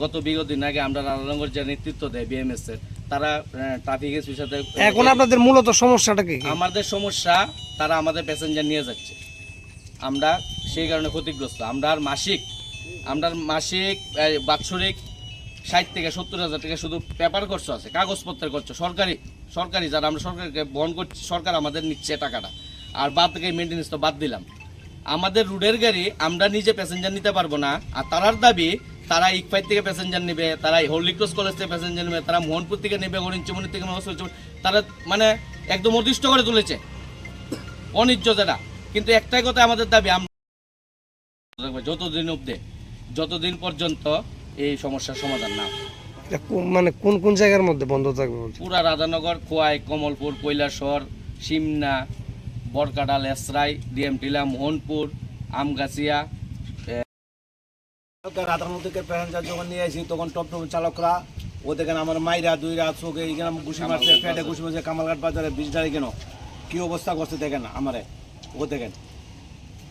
গত বিগত দিন আগে আমরা রাধানগর যে নেতৃত্ব দেয় বিএমএস এর, তারা ট্রাফিক এসপির সাথে। এখন আপনাদের মূলত সমস্যাটা কি? আমাদের সমস্যা, তারা আমাদের প্যাসেঞ্জার নিয়ে যাচ্ছে, আমরা সেই কারণে ক্ষতিগ্রস্ত। আমরা মাসিক বাৎসরিক 60 থেকে 70,000 টাকা শুধু পেপার খরচ আছে, কাগজপত্রের খরচ সরকারি যারা আমরা সরকারকে বহন করছি, সরকার আমাদের নিচ্ছে টাকাটা, আর বাদ থেকে মেনটেন্যান্স তো বাদ দিলাম। আমাদের রুটের গাড়ি আমরা নিজে প্যাসেঞ্জার নিতে পারবো না, আর তারার দাবি তারা ইকফাইট থেকে প্যাসেঞ্জার নেবে, তারা হোলি ক্রস কলেজ থেকে প্যাসেঞ্জার নেবে, তারা মোহনপুর থেকে নেবে, হরিণচুমনি থেকে তারা মানে একদম অদৃষ্ট করে তুলেছে অনিচ্ছ যেটা। কিন্তু একটাই কথা আমাদের দাবি, আমরা যতদিন পর্যন্ত এই সমস্যার সমাধান না। মানে কোন কোন জায়গার মধ্যে বন্ধ থাকবে? পুরা রাধানগর, খোয়াই, কমলপুর, কৈলাসর, সিমনা, বরকাটা, লেসরাই, ডিএমটিলা, মোহনপুর, আমগাছিয়া। রাধানগর থেকে প্যাসেঞ্জার যখন নিয়ে আসি তখন টমটম চালকরা ও দেখেন আমার মাইরা দুইরা চোখে এইখানে ঘুষি মারছে, পেটে ঘুষি মারছে, কামালঘাট বাজারে 20 গাড়ি কেন কি অবস্থা করছে দেখেন আমারে। ও দেখেন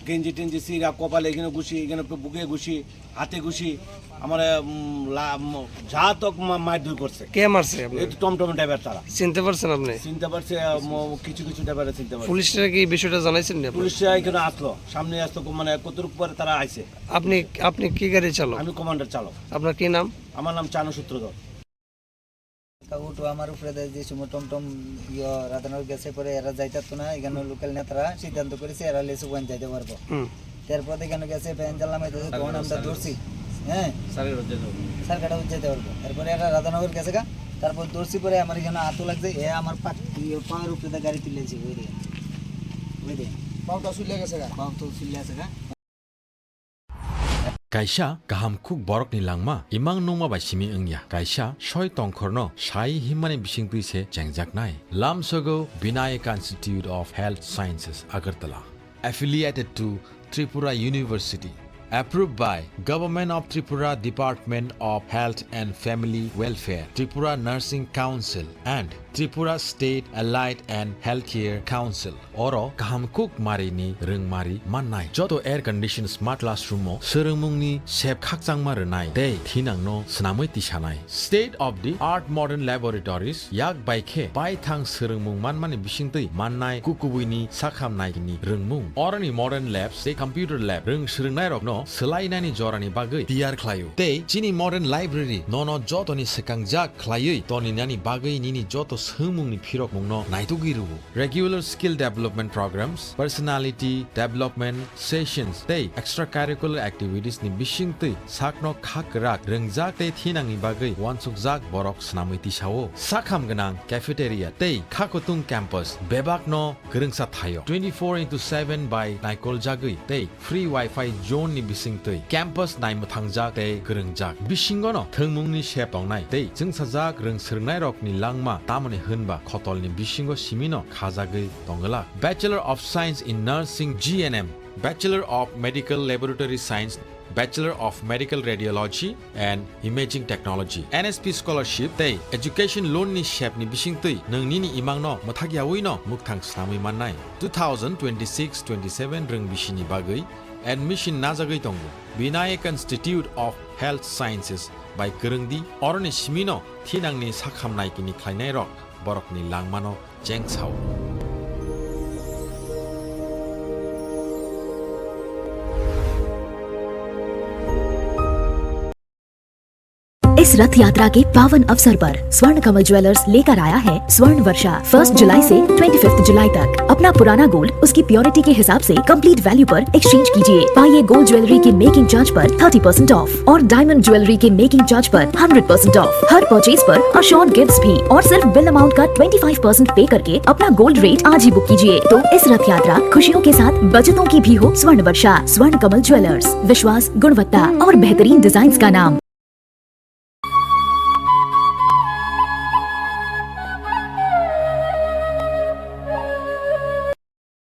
গেঞ্জি টেঞ্জি সিরা, কপালে এখানে ঘুষি, এখানে বুকে ঘুষি, হাতে ঘুষি, আমার যা তক মার ধুই করছে। কে মারছে? টমটম ড্রাইভার। তারা চিনতে পারছেন? আপনি চিনতে পারছে, কিছু ড্রাইভারে চিনতে পারছে। পুলিশরা কি বিষয়টা জানাইছেন? পুলিশরা এখানে আসলো, সামনে আসলো, মানে কতটুকু পরে তারা আইছে। আপনি কি গাড়ি চালক? আমি কমান্ডার চালক। আপনার কি নাম? আমার নাম চানু সূত্রধর। উঠো আমার উপরে যে সময় টমটম রাধানগর গেছে পরে এরা যাইতো না, এখানে লোকাল নেতারা সিদ্ধান্ত করেছে এরা লেসু পয়েন্ট যাইতে পারবো। তারপর এখানে গেছে প্যান্ডেল নামাইতেছে, তখন আমরা ধরছি, হ্যাঁ সারকাটা যেতে পারবো। তারপরে এরা রাধানগর গেছে গা, তারপর ধরছি পরে আমার এখানে আতো লাগছে, এ আমার পায়ের উপরে গাড়ি তুলেছে, ওই রে পাউটা চুলে গেছে গা, পাউটা চুলে আছে গা। Kaisa kaham khuk borok ni langma imang nongma bai simi engya kaisa soi tongkhorno sai himani bisingtui se chengjak lam sogo Vinayaka Institute of Health Sciences Agartala affiliated to Tripura University, approved by Government of Tripura Department of Health and Family Welfare, Tripura Nursing Council and Tripura State Allied and Healthcare Council. Oro kahamkuk mari ni rengmari mannai joto air conditioned smart classroom mo serengmungni sep khakjang maranai dei thinang no snamoi tisanai state of the art modern laboratories yak baikhe bai thang serengmung manmani bisingtui mannai kukubuini sakhamnai ni rengmung orani modern labs they computer lab reng serengnai rok no selainani jorani bagui tiyar khlayo tei chini modern library nono jotoni sekangjak khlayui toni nani bagui nini joto sumungni phirok mungno naitugiru regular skill development programs, personality development sessions tei extracurricular activities ni bisingtui sakno khakrak rengjak tei thinangni bagui wansukjak borok snamui tisao sakham ganang cafeteria tei khakotung campus bebakno gerengsa thayo 24/7 by naikol jagui tei free wifi zone ni bisingtui campus naimo thangjak tei gerengjak bisingono thengmungni sep tongnai tei jungsajak reng serngnai rokni langma tamani hunba khotolni bisingo simino khajagui tongala Bachelor of Science in Nursing GNM, Bachelor of Medical Laboratory Science, Bachelor of Medical Radiology and Imaging Technology, NSP Scholarship tei Education Loan ni shep ni bisingtui nongni ni imang no Mwthak yawi no mukthang snamui mannai 2026-27 reng bisini bagui admission najagui tongo Vinayaka Institute of Health Sciences by Gerengdi oroni simino thinangni sakhamnai kini khlainai rok borokni langmano jengchao इस रथ यात्रा के पावन अवसर पर स्वर्ण कमल jewellers लेकर आया है स्वर्ण वर्षा 1 जुलाई से 25 जुलाई तक। अपना पुराना गोल्ड उसकी प्योरिटी के हिसाब से कंप्लीट वैल्यू पर एक्सचेंज कीजिए। पाइए गोल्ड ज्वेलरी के मेकिंग चार्ज पर 30% ऑफ और डायमंड ज्वेलरी के मेकिंग चार्ज पर 100% ऑफ। हर परचेज पर अशोर्ड गिफ्ट्स भी और सिर्फ बिल अमाउंट का 25% पे करके अपना गोल्ड रेट आज ही बुक कीजिए। तो इस रथ यात्रा खुशियों के साथ बचतों की भी हो। स्वर्ण वर्षा स्वर्ण कमल ज्वेलर्स, विश्वास, गुणवत्ता और बेहतरीन डिजाइन का नाम।